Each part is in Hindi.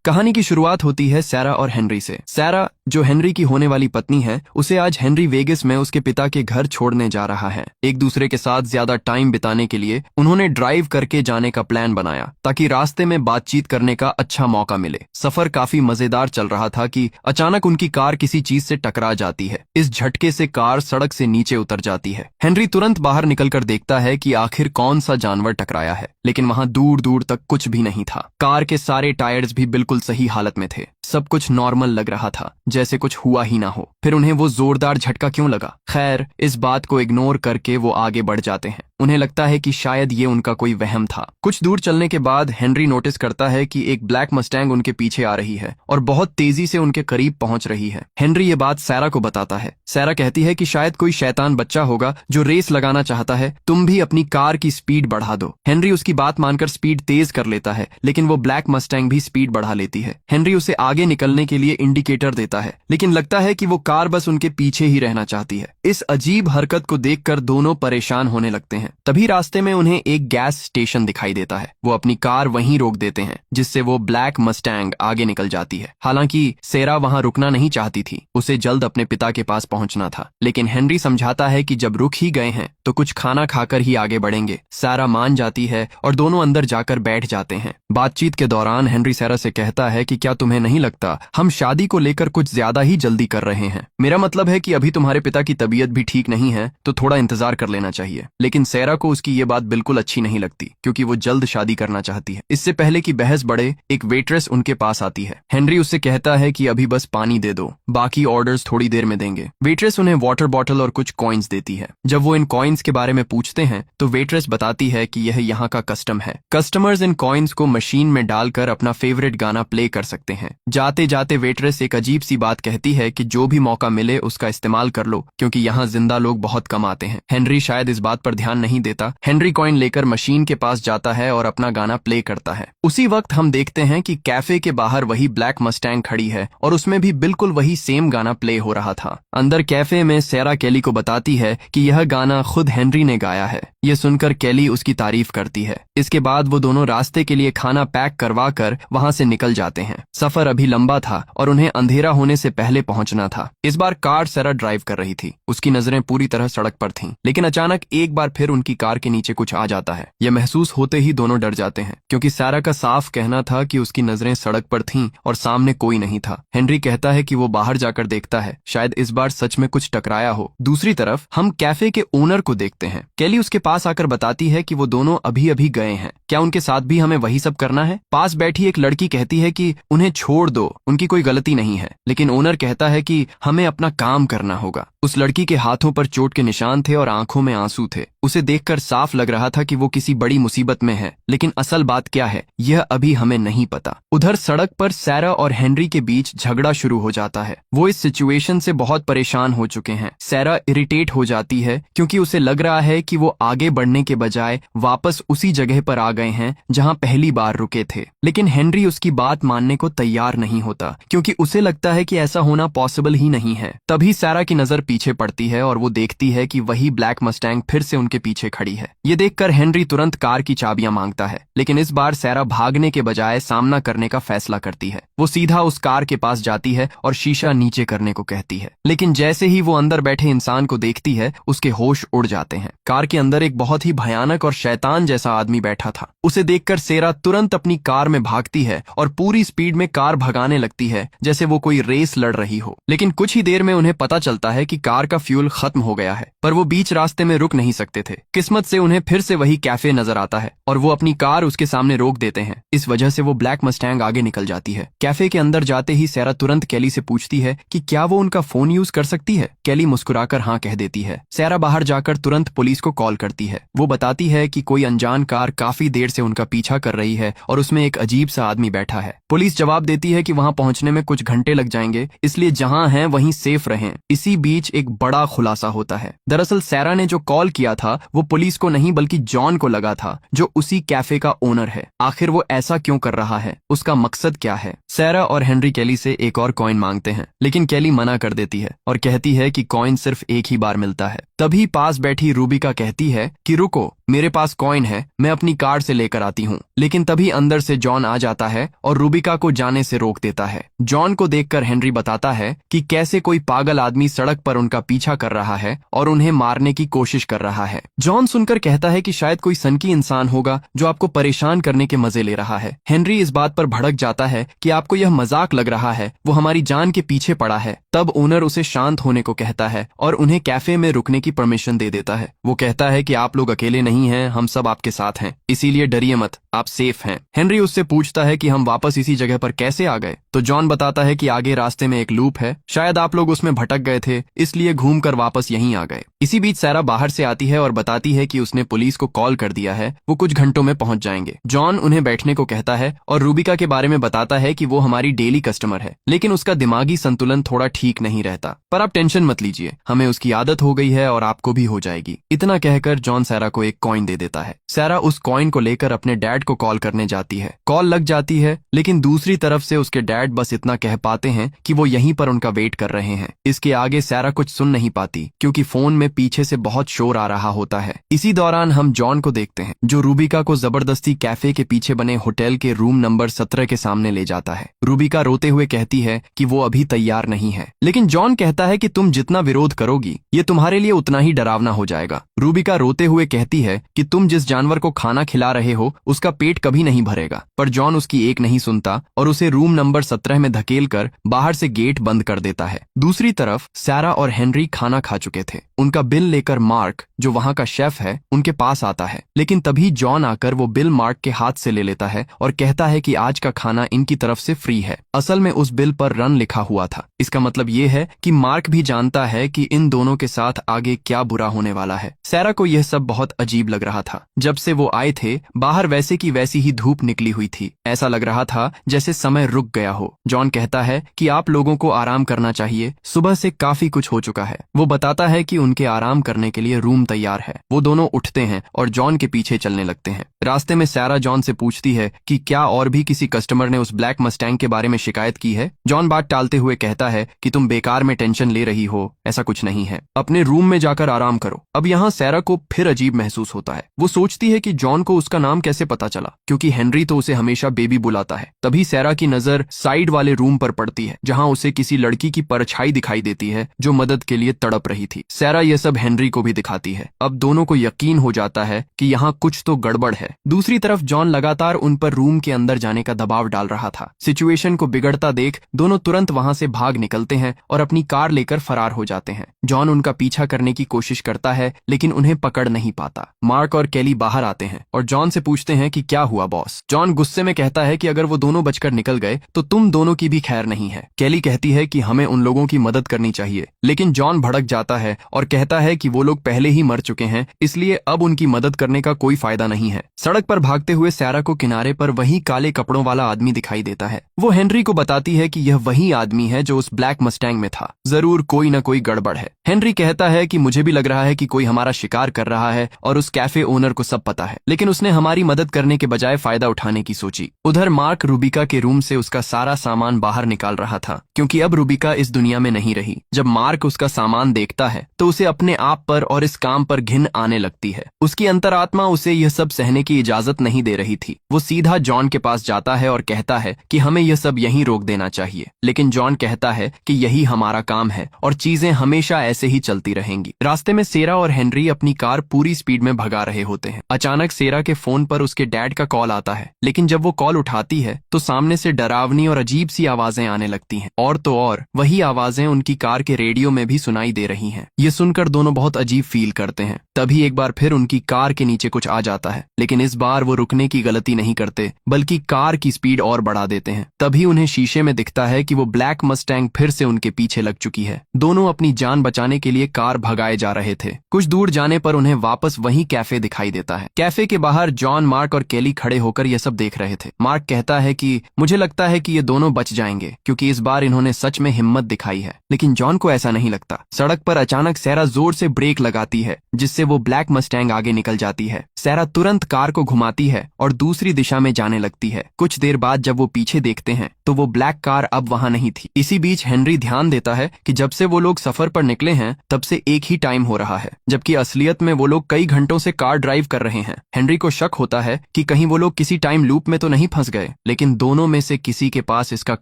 कहानी की शुरुआत होती है सैरा और हेनरी से। सैरा, जो हेनरी की होने वाली पत्नी है, उसे आज हेनरी वेगस में उसके पिता के घर छोड़ने जा रहा है। एक दूसरे के साथ ज्यादा टाइम बिताने के लिए उन्होंने ड्राइव करके जाने का प्लान बनाया ताकि रास्ते में बातचीत करने का अच्छा मौका मिले। सफर काफी मजेदार चल रहा था कि अचानक उनकी कार किसी चीज से टकरा जाती है। इस झटके से कार सड़क से नीचे उतर जाती है। हेनरी तुरंत बाहर निकलकर देखता है कि आखिर कौन सा जानवर टकराया है, लेकिन वहां दूर दूर तक कुछ भी नहीं था। कार के सारे टायर्स भी बिल्कुल सही हालत में थे। सब कुछ नॉर्मल लग रहा था, जैसे कुछ हुआ ही ना हो। फिर उन्हें वो जोरदार झटका क्यों लगा? खैर, इस बात को इग्नोर करके वो आगे बढ़ जाते हैं। उन्हें लगता है कि शायद ये उनका कोई वहम था। कुछ दूर चलने के बाद हेनरी नोटिस करता है कि एक ब्लैक मस्टैंग उनके पीछे आ रही है और बहुत तेजी से उनके करीब पहुंच रही है। हेनरी ये बात सैरा को बताता है। सैरा कहती है कि शायद कोई शैतान बच्चा होगा जो रेस लगाना चाहता है, तुम भी अपनी कार की स्पीड बढ़ा दो। हेनरी उसकी बात मानकर स्पीड तेज कर लेता है, लेकिन वो ब्लैक मस्टैंग भी स्पीड बढ़ा लेती है। हेनरी उसे आगे निकलने के लिए इंडिकेटर देता है, लेकिन लगता है कि वो कार बस उनके पीछे ही रहना चाहती है। इस अजीब हरकत को देखकर दोनों परेशान होने लगते हैं। तभी रास्ते में उन्हें एक गैस स्टेशन दिखाई देता है। वो अपनी कार वहीं रोक देते हैं, जिससे वो ब्लैक मस्टैंग आगे निकल जाती है। हालांकि सैरा वहां रुकना नहीं चाहती थी, उसे जल्द अपने पिता के पास पहुंचना था। लेकिन हेनरी समझाता है कि जब रुक ही गए हैं तो कुछ खाना खाकर ही आगे बढ़ेंगे। सैरा मान जाती है और दोनों अंदर जाकर बैठ जाते हैं। बातचीत के दौरान हेनरी सैरा से कहता है कि क्या तुम्हें नहीं लगता हम शादी को लेकर कुछ ज्यादा ही जल्दी कर रहे हैं? मेरा मतलब है कि अभी तुम्हारे पिता की तबीयत भी ठीक नहीं है, तो थोड़ा इंतजार कर लेना चाहिए। लेकिन सैरा को उसकी ये बात बिल्कुल अच्छी नहीं लगती, क्योंकि वो जल्द शादी करना चाहती है। इससे पहले कि बहस बढ़े, एक वेट्रेस उनके पास आती है। हेनरी उससे कहता है कि अभी बस पानी दे दो, बाकी ऑर्डर्स थोड़ी देर में देंगे। वेट्रेस उन्हें वाटर बॉटल और कुछ कॉइन्स देती है। जब वो इन कॉइन्स के बारे में पूछते हैं तो वेट्रेस बताती है कि यह यहाँ का कस्टम है। कस्टमर्स इन कॉइन्स को मशीन में डालकर अपना फेवरेट गाना प्ले कर सकते हैं। जाते जाते वेट्रेस एक अजीब सी बात कहती है कि जो भी मौका मिले उसका इस्तेमाल कर लो, क्योंकि यहाँ जिंदा लोग बहुत कम आते हैं। हेनरी शायद इस बात पर ध्यान नहीं देता। हेनरी कॉइन लेकर मशीन के पास जाता है और अपना गाना प्ले करता है। उसी वक्त हम देखते हैं कि कैफे के बाहर वही ब्लैक मस्टैंग खड़ी है और उसमें भी बिल्कुल वही सेम गाना प्ले हो रहा था। अंदर कैफे में सैरा केली को बताती है कि यह गाना खुद हेनरी ने गाया है। यह सुनकर केली उसकी तारीफ करती है। इसके बाद वो दोनों रास्ते के लिए खाना पैक करवा कर वहां से निकल जाते हैं। सफर अभी लंबा था और उन्हें अंधेरा होने से पहले पहुंचना था। इस बार कार सैरा ड्राइव कर रही थी। उसकी नजरें पूरी तरह सड़क पर थीं, लेकिन अचानक एक बार फिर उनकी कार के नीचे कुछ आ जाता है। यह महसूस होते ही दोनों डर जाते हैं, क्योंकि सैरा का साफ कहना था कि उसकी नजरें सड़क पर थीं और सामने कोई नहीं था। हेनरी कहता है कि वो बाहर जाकर देखता है, शायद इस बार सच में कुछ टकराया हो। दूसरी तरफ हम कैफे के ओनर को देखते हैं। केली उसके पास आकर बताती है कि वो दोनों अभी अभी गए हैं। क्या उनके साथ भी हमें वही सब करना है? पास बैठी एक लड़की कहती है कि उन्हें छोड़ दो, उनकी कोई गलती नहीं है। लेकिन ओनर कहता है कि हमें अपना काम करना होगा। उस लड़की के हाथों पर चोट के निशान थे और आंखों में आंसू थे। उसे देखकर साफ लग रहा था कि वो किसी बड़ी मुसीबत में है, लेकिन असल बात क्या है यह अभी हमें नहीं पता। उधर सड़क पर सैरा और हेनरी के बीच झगड़ा शुरू हो जाता है। वो इस सिचुएशन से बहुत परेशान हो चुके हैं। सैरा इरिटेट हो जाती है क्योंकि उसे लग रहा है कि वो आगे बढ़ने के बजाय वापस उसी जगह पर आ गए हैं जहां पहली बार रुके थे। लेकिन हेनरी उसकी बात मानने को तैयार नहीं होता, क्योंकि उसे लगता है कि ऐसा होना पॉसिबल ही नहीं है। तभी सैरा की नजर पीछे पड़ती है और वो देखती है कि वही ब्लैक मस्टैंग फिर से उनके पीछे खड़ी है। ये देखकर हेनरी तुरंत कार की चाबियां मांगता है, लेकिन इस बार सैरा भागने के बजाय सामना करने का फैसला करती है। वो सीधा उस कार के पास जाती है और शीशा नीचे करने को कहती है। लेकिन जैसे ही वो अंदर बैठे इंसान को देखती है, उसके होश उड़ जाते हैं। कार के अंदर एक बहुत ही भयानक और शैतान जैसा आदमी बैठा था। उसे देखकर सैरा तुरंत अपनी कार में भागती है और पूरी स्पीड में कार भगाने लगती है, जैसे वो कोई रेस लड़ रही हो। लेकिन कुछ ही देर में उन्हें पता चलता है कि कार का फ्यूल खत्म हो गया है, पर वो बीच रास्ते में रुक नहीं सकते थे। किस्मत से उन्हें फिर से वही कैफे नजर आता है और वो अपनी कार उसके सामने रोक देते हैं। इस वजह से वो ब्लैक मस्टैंग आगे निकल जाती है। कैफे के अंदर जाते ही सैरा तुरंत केली से पूछती है कि क्या वो उनका फोन यूज कर सकती है। केली मुस्कुराकर हाँ कह देती है। सैरा बाहर जाकर तुरंत पुलिस को कॉल करती है। वो बताती है कि कोई अनजान कार काफी देर से उनका पीछा कर रही है और उसमें एक अजीब सा आदमी बैठा है। पुलिस जवाब देती है कि वहां पहुंचने में कुछ घंटे लग जाएंगे, इसलिए जहां हैं वहीं सेफ रहें। इसी बीच एक बड़ा खुलासा होता है। दरअसल सैरा ने जो कॉल किया था वो पुलिस को नहीं बल्कि जॉन को लगा था, जो उसी कैफे का ओनर है। आखिर वो ऐसा क्यों कर रहा है, उसका मकसद क्या है? सैरा और हेनरी केली से एक और कॉइन मांगते हैं, लेकिन केली मना कर देती है और कहती है कि कॉइन सिर्फ एक ही बार मिलता है। तभी पास बैठी रूबिका कहती है कि रुको, मेरे पास कॉइन है, मैं अपनी कार से लेकर आती हूँ। लेकिन तभी अंदर से जॉन आ जाता है और रूबिका को जाने से रोक देता है। जॉन को देखकर हेनरी बताता है कि कैसे कोई पागल आदमी सड़क पर उनका पीछा कर रहा है और उन्हें मारने की कोशिश कर रहा है। जॉन सुनकर कहता है कि शायद कोई सनकी इंसान होगा जो आपको परेशान करने के मजे ले रहा है। हेनरी इस बात पर भड़क जाता है कि आपको यह मजाक लग रहा है, वो हमारी जान के पीछे पड़ा है। तब ओनर उसे शांत होने को कहता है और उन्हें कैफे में रुकने की परमिशन दे देता है। वो कहता है कि आप लोग अकेले नहीं हैं, हम सब आपके साथ हैं, इसीलिए डरिए मत, आप सेफ हैं। हेनरी उससे पूछता है कि हम वापस इसी जगह पर कैसे आ गए, तो जॉन बताता है कि आगे रास्ते में एक लूप है, शायद आप लोग उसमें भटक गए थे, इसलिए घूमकर वापस यहीं आ गए। इसी बीच सैरा बाहर से आती है और बताती है कि उसने पुलिस को कॉल कर दिया है, वो कुछ घंटों में पहुंच जाएंगे। जॉन उन्हें बैठने को कहता है और रूबिका के बारे में बताता है कि वो हमारी डेली कस्टमर है, लेकिन उसका दिमागी संतुलन थोड़ा ठीक नहीं रहता, पर आप टेंशन मत लीजिए, हमें उसकी आदत हो गई है और आपको भी हो जाएगी। इतना कहकर जॉन सैरा को एक कॉइन दे देता है। सैरा उस कॉइन को लेकर अपने डैड को कॉल करने जाती है। कॉल लग जाती है, लेकिन दूसरी तरफ से उसके डैड बस इतना कह पाते हैं कि वो यहीं पर उनका वेट कर रहे हैं। इसके आगे सैरा कुछ सुन नहीं पाती क्योंकि फोन में पीछे से बहुत शोर आ रहा होता है। इसी दौरान हम जॉन को देखते हैं जो रूबिका को जबरदस्ती कैफे के पीछे बने होटल के रूम नंबर 17 के सामने ले जाता है। रूबिका रोते हुए कहती है कि वो अभी तैयार नहीं है, लेकिन जॉन कहता है कि तुम जितना विरोध करोगी ये तुम्हारे लिए उतना ही डरावना हो जाएगा। रूबिका रोते हुए कहती है कि तुम जिस जानवर को खाना खिला रहे हो उसका पेट कभी नहीं भरेगा, पर जॉन उसकी एक नहीं सुनता और उसे रूम नंबर 17 में धकेल कर बाहर से गेट बंद कर देता है। दूसरी तरफ सैरा और हेनरी खाना खा चुके थे। उनका बिल लेकर मार्क, जो वहां का शेफ है, उनके पास आता है, लेकिन तभी जॉन आकर वो बिल मार्क के हाथ से ले लेता है और कहता है कि आज का खाना इनकी तरफ से फ्री है। असल में उस बिल पर रन लिखा हुआ था। इसका मतलब ये है कि मार्क भी जानता है कि इन दोनों के साथ आगे क्या बुरा होने वाला है। सैरा को यह सब बहुत अजीब लग रहा था। जब से वो आए थे बाहर वैसे की वैसी ही धूप निकली हुई थी, ऐसा लग रहा था जैसे समय रुक गया हो। जॉन कहता है कि आप लोगों को आराम करना चाहिए, सुबह से काफी कुछ हो चुका है। वो बताता है कि उनके आराम करने के लिए रूम तैयार है। वो दोनों उठते हैं और जॉन के पीछे चलने लगते हैं। रास्ते में सैरा जॉन से पूछती है कि क्या और भी किसी कस्टमर ने उस ब्लैक मस्टैंग के बारे में शिकायत की है। जॉन बात टालते हुए कहता है कि तुम बेकार में टेंशन ले रही हो, ऐसा कुछ नहीं है, अपने रूम में जाकर आराम करो। अब यहाँ सैरा को फिर अजीब महसूस होता है। वो सोचती है कि जॉन को उसका नाम कैसे पता चला, क्योंकि हेनरी तो उसे हमेशा बेबी बुलाता है। तभी सैरा की नजर साइड वाले रूम पर पड़ती है जहाँ उसे किसी लड़की की परछाई दिखाई देती है जो मदद के लिए तड़प रही थी। सैरा यह सब हेनरी को भी दिखाती है। अब दोनों को यकीन हो जाता है कि यहाँ कुछ तो गड़बड़ है। दूसरी तरफ जॉन लगातार उन पर रूम के अंदर जाने का दबाव डाल रहा था। सिचुएशन को बिगड़ता देख दोनों तुरंत वहां से भाग निकलते हैं और अपनी कार लेकर फरार हो जाते हैं। जॉन उनका पीछा करने की कोशिश करता है लेकिन उन्हें पकड़ नहीं पाता। मार्क और केली बाहर आते हैं और जॉन से पूछते हैं कि क्या हुआ बॉस। जॉन गुस्से में कहता है कि अगर वो दोनों बचकर निकल गए तो तुम दोनों की भी खैर नहीं है। केली कहती है कि हमें उन लोगों की मदद करनी चाहिए, लेकिन जॉन भड़क जाता है और कहता है कि वो लोग पहले ही मर चुके हैं, इसलिए अब उनकी मदद करने का कोई फायदा नहीं है। सड़क पर भागते हुए सैरा को किनारे पर वही काले कपड़ों वाला आदमी दिखाई देता है। वो हेनरी को बताती है कि यह वही आदमी है जो उस ब्लैक मस्टैंग में था, जरूर कोई न कोई गड़बड़ है। हेनरी कहता है कि मुझे भी लग रहा है कि कोई हमारा शिकार कर रहा है और उस कैफे ओनर को सब पता है, लेकिन उसने हमारी मदद करने के बजाय फायदा उठाने की सोची। उधर मार्क रूबिका के रूम से उसका सारा सामान बाहर निकाल रहा था, क्योंकि अब रूबिका इस दुनिया में नहीं रही। जब मार्क उसका सामान देखता है तो उसे अपने आप पर और इस काम पर घिन आने लगती है। उसकी अंतरात्मा उसे यह सब सहने की इजाजत नहीं दे रही थी। वो सीधा जॉन के पास जाता है और कहता है कि हमें यह सब यहीं रोक देना चाहिए, लेकिन जॉन कहता है कि यही हमारा काम है और चीजें हमेशा ऐसे ही चलती रहेंगी। रास्ते में सेरा और हेनरी अपनी कार पूरी स्पीड में भगा रहे होते हैं। अचानक सेरा के फोन पर उसके डैड का कॉल आता है, लेकिन जब वो कॉल उठाती है तो सामने से डरावनी और अजीब सी आवाजें आने लगती हैं। और तो और वही आवाजें उनकी कार के रेडियो में भी सुनाई दे रही हैं। ये सुनकर दोनों बहुत अजीब फील करते हैं। तभी एक बार फिर उनकी कार के नीचे कुछ आ जाता है, लेकिन इस बार वो रुकने की गलती नहीं करते बल्कि कार की स्पीड और बढ़ा देते हैं। तभी उन्हें शीशे में दिखता है कि वो ब्लैक मस्टैंग फिर से उनके पीछे लग चुकी है। दोनों अपनी जान बचाने के लिए कार भगाए जा रहे थे। कुछ दूर जाने पर उन्हें वापस वही कैफे दिखाई देता है। कैफे के बाहर जॉन, मार्क और केली खड़े होकर यह सब देख रहे थे। मार्क कहता है कि मुझे लगता है कि ये दोनों बच जाएंगे क्योंकि इस बार इन्होंने सच में हिम्मत दिखाई है। लेकिन जॉन को ऐसा नहीं लगता। सड़क पर अचानक सैरा जोर से ब्रेक लगाती है जिससे वो ब्लैक मस्टैंग आगे निकल जाती है। सैरा तुरंत कार को घुमाती है और दूसरी दिशा में जाने लगती है। कुछ देर बाद जब वो पीछे देखते हैं तो वो ब्लैक कार अब वहां नहीं थी। इसी बीच हेनरी ध्यान देता है कि जब से वो लोग सफर पर निकले हैं तब से एक ही टाइम हो रहा है, जबकि असलियत में वो लोग कई घंटों से कार ड्राइव कर रहे हैं। हेनरी को शक होता है कि कहीं वो लोग किसी टाइम लूप में तो नहीं फंस गए, लेकिन दोनों में से किसी के पास इसका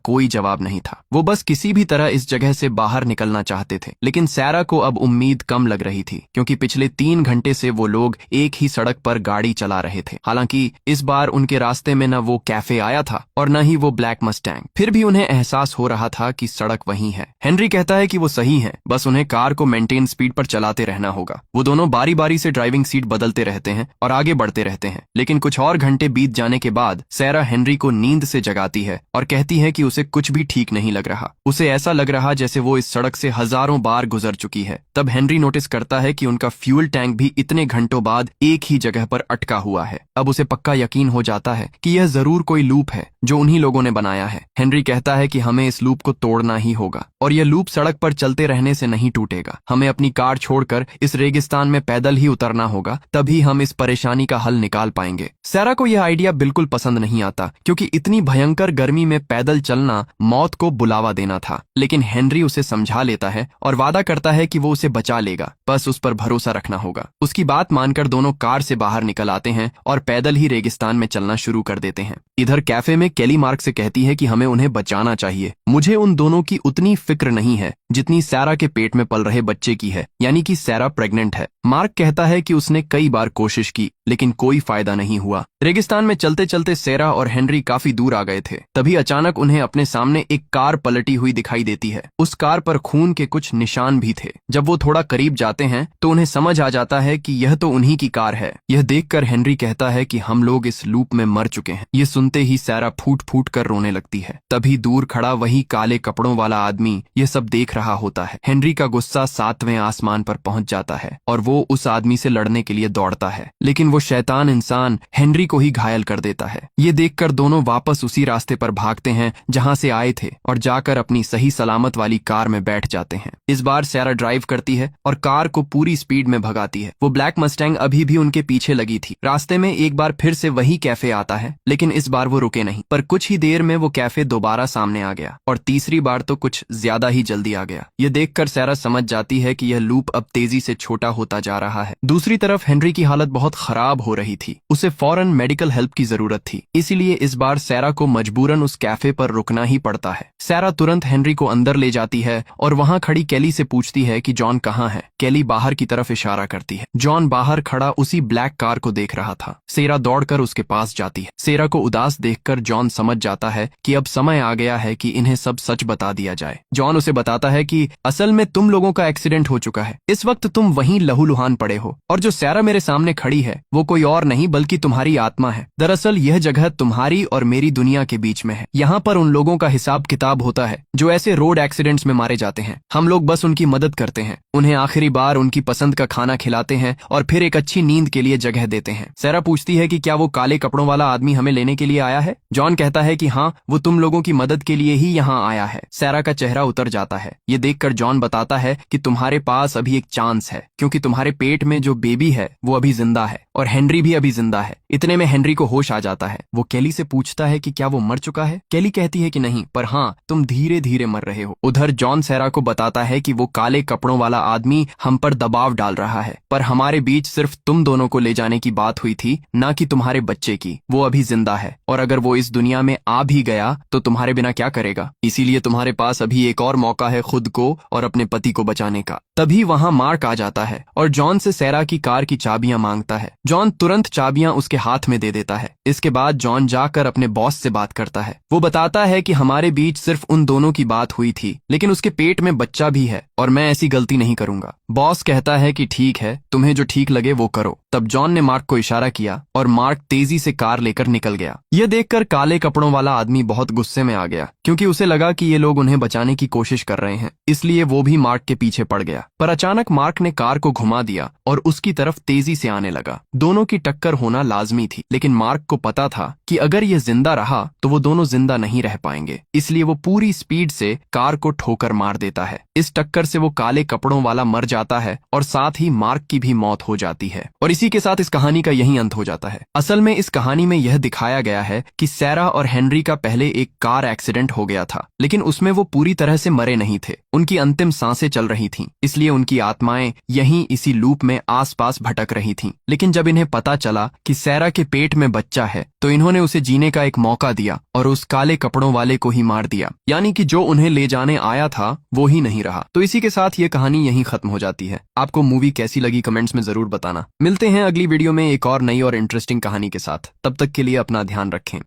कोई जवाब नहीं था। वो बस किसी भी तरह इस जगह से बाहर निकलना चाहते थे। लेकिन सैरा को अब उम्मीद कम लग रही थी क्योंकि पिछले 3 घंटे से वो लोग एक ही सड़क पर गाड़ी चला रहे थे। हालांकि इस बार उनके रास्ते में न वो कैफे आया था और न ही वो ब्लैक मस्टैंग। फिर भी उन्हें एहसास हो रहा था कि सड़क वही है। हेनरी कहता है कि वो सही है, बस उन्हें कार को मेंटेन स्पीड पर चलाते रहना होगा। वो दोनों बारी बारी से ड्राइविंग सीट बदलते रहते हैं और आगे बढ़ते रहते हैं। लेकिन कुछ और घंटे बीत जाने के बाद सैरा हेनरी को नींद से जगाती है और कहती है कि उसे कुछ भी ठीक नहीं लग रहा। उसे ऐसा लग रहा जैसे वो इस सड़क से हजारों बार गुजर चुकी है। तब हेनरी नोटिस करता है कि उनका फ्यूल टैंक भी इतने घंटों बाद एक ही जगह पर अटका हुआ है। अब उसे पक्का यकीन हो जाता है कि यह जरूर कोई लूप है जो उन्हीं लोगों ने बनाया है। हेनरी कहता है कि हमें इस लूप को तोड़ना ही होगा और यह लूप सड़क पर चलते रहने से नहीं टूटेगा। हमें अपनी कार छोड़कर इस रेगिस्तान में पैदल ही उतरना होगा, तभी हम इस परेशानी का हल निकाल पाएंगे। सैरा को यह आइडिया बिल्कुल पसंद नहीं आता क्योंकि इतनी भयंकर गर्मी में पैदल चलना मौत को बुलावा देना था। लेकिन हेनरी उसे समझा लेता है और वादा करता है कि वो उसे बचा लेगा, बस उस पर भरोसा रखना होगा। उसकी बात मानकर दोनों कार से बाहर निकल आते हैं और पैदल ही रेगिस्तान में चलना शुरू कर देते हैं। इधर कैफे में केली मार्क से कहती है कि हमें उन्हें बचाना चाहिए। मुझे उन दोनों की उतनी फिक्र नहीं है जितनी सैरा के पेट में पल रहे बच्चे की है, यानी कि सैरा प्रेग्नेंट है। मार्क कहता है कि उसने कई बार कोशिश की लेकिन कोई फायदा नहीं हुआ। रेगिस्तान में चलते चलते सैरा और हेनरी काफी दूर आ गए थे। तभी अचानक उन्हें अपने सामने एक कार पलटी हुई दिखाई देती है। उस कार पर खून के कुछ निशान भी थे। जब वो थोड़ा करीब जाते हैं तो उन्हें समझ आ जाता है कि यह तो उन्हीं की कार है। यह देखकर हेनरी कहता है कि हम लोग इस लूप में मर चुके हैं। ये सुनते ही सैरा फूट फूट कर रोने लगती है। तभी दूर खड़ा वही काले कपड़ों वाला आदमी ये सब देख रहा होता है। हेनरी का गुस्सा 7वें आसमान पर पहुंच जाता है और वो उस आदमी से लड़ने के लिए दौड़ता है, लेकिन वो शैतान इंसान हेनरी को ही घायल कर देता है। ये देखकर दोनों वापस उसी रास्ते पर भागते हैं जहां से आए थे और जाकर अपनी सही सलामत वाली कार में बैठ जाते हैं। इस बार सैरा ड्राइव करती है और कार को पूरी स्पीड में भगाती है। वो ब्लैक मस्टैंग अभी भी उनके पीछे लगी थी। रास्ते में एक बार फिर से वही कैफे आता है, लेकिन इस बार वो रुके नहीं। पर कुछ ही देर में वो कैफे दोबारा सामने आ गया और तीसरी बार तो कुछ ज्यादा ही जल्दी आ गया। ये देखकर सैरा समझ जाती है कि यह लूप अब तेजी से छोटा होता जा रहा है। दूसरी तरफ हेनरी की हालत बहुत खराब हो रही थी। उसे फौरन मेडिकल हेल्प की जरूरत थी, इसीलिए इस बार सैरा को मजबूरन उस कैफे पर रुकना ही पड़ता है। सैरा तुरंत हेनरी को अंदर ले जाती है और वहां खड़ी केली से पूछती है कि जॉन कहाँ है। केली बाहर की तरफ इशारा करती है। जॉन बाहर खड़ा उसी ब्लैक कार को देख रहा था। सैरा दौड़कर उसके पास जाती है। सैरा को उदास देखकर जॉन समझ जाता है कि अब समय आ गया है कि इन्हें सब सच बता दिया जाए। जॉन उसे बताता है कि असल में तुम लोगों का एक्सीडेंट हो चुका है। इस वक्त तुम वहीं लहूलुहान पड़े हो और जो सैरा मेरे सामने खड़ी है वो कोई और नहीं बल्कि तुम्हारी आत्मा है। दरअसल यह जगह तुम्हारी और मेरी दुनिया के बीच में है। यहाँ पर उन लोगों का हिसाब किताब होता है जो ऐसे रोड एक्सीडेंट्स में मारे जाते हैं। हम लोग बस उनकी मदद करते हैं, उन्हें आखिरी बार उनकी पसंद का खाना खिलाते हैं और फिर एक अच्छी नींद के लिए जगह देते हैं। सैरा पूछती है कि क्या वो काले कपड़ों वाला आदमी हमें लेने के लिए आया है। जॉन कहता है कि हाँ, वो तुम लोगों की मदद के लिए ही यहाँ आया है। सैरा का चेहरा उतर जाता है। ये देखकर जॉन बताता है कि तुम्हारे पास अभी एक चांस है क्योंकि तुम्हारे पेट में जो बेबी है वो अभी जिंदा है और हेनरी भी अभी जिंदा है। इतने में हेनरी को होश आ जाता है। वो केली से पूछता है कि क्या वो मर चुका है। केली कहती है कि नहीं, पर हाँ, तुम धीरे धीरे मर रहे हो। उधर जॉन सैरा को बताता है कि वो काले कपड़ों वाला आदमी हम पर दबाव डाल रहा है, पर हमारे बीच सिर्फ तुम दोनों को ले जाने की बात हुई थी, ना कि तुम्हारे बच्चे की। वो अभी जिंदा है और अगर वो इस दुनिया में आ भी गया तो तुम्हारे बिना क्या करेगा। इसीलिए तुम्हारे पास अभी एक और मौका है खुद को और अपने पति को बचाने का। तभी वहां मार्क आ जाता है और जॉन से सैरा की कार की चाबियां मांगता है। जॉन तुरंत चाबियां उसके हाथ में दे देता है। इसके बाद जॉन जाकर अपने बॉस से बात करता है। वो बताता है कि हमारे बीच सिर्फ उन दोनों की बात हुई थी, लेकिन उसके पेट में बच्चा भी है और मैं ऐसी गलती नहीं करूंगा। बॉस कहता है कि ठीक है, तुम्हें जो ठीक लगे वो करो। तब जॉन ने मार्क को इशारा किया और मार्क तेजी से कार लेकर निकल गया। यह देखकर काले कपड़ों वाला आदमी बहुत गुस्से में आ गया, क्योंकि उसे लगा कि ये लोग उन्हें बचाने की कोशिश कर रहे हैं, इसलिए वो भी मार्क के पीछे पड़ गया। पर अचानक मार्क ने कार को घुमा दिया और उसकी तरफ तेजी से आने लगा। दोनों की टक्कर होना लाजमी थी, लेकिन मार्क को पता था कि अगर ये जिंदा रहा तो वो दोनों जिंदा नहीं रह पाएंगे, इसलिए वो पूरी स्पीड से कार को ठोकर मार देता है। इस टक्कर से वो काले कपड़ों वाला मर जाता है और साथ ही मार्क की भी मौत हो जाती है। और इसी के साथ इस कहानी का यही अंत हो जाता है। असल में इस कहानी में यह दिखाया गया है कि सैरा और हेनरी का पहले एक कार एक्सीडेंट हो गया था, लेकिन उसमें वो पूरी तरह से मरे नहीं थे। उनकी अंतिम सांसें चल रही थीं, इसलिए उनकी आत्माएं यहीं इसी लूप में आसपास भटक रही थीं। लेकिन जब इन्हें पता चला कि सैरा के पेट में बच्चा है, तो इन्होंने उसे जीने का एक मौका दिया और उस काले कपड़ों वाले को ही मार दिया, यानी कि जो उन्हें ले जाने आया था वो ही नहीं रहा। तो इसी के साथ ये कहानी यहीं खत्म हो जाती है। आपको मूवी कैसी लगी कमेंट्स में जरूर बताना। मिलते हैं अगली वीडियो में एक और नई और इंटरेस्टिंग कहानी के साथ। तब तक के लिए अपना ध्यान रखें।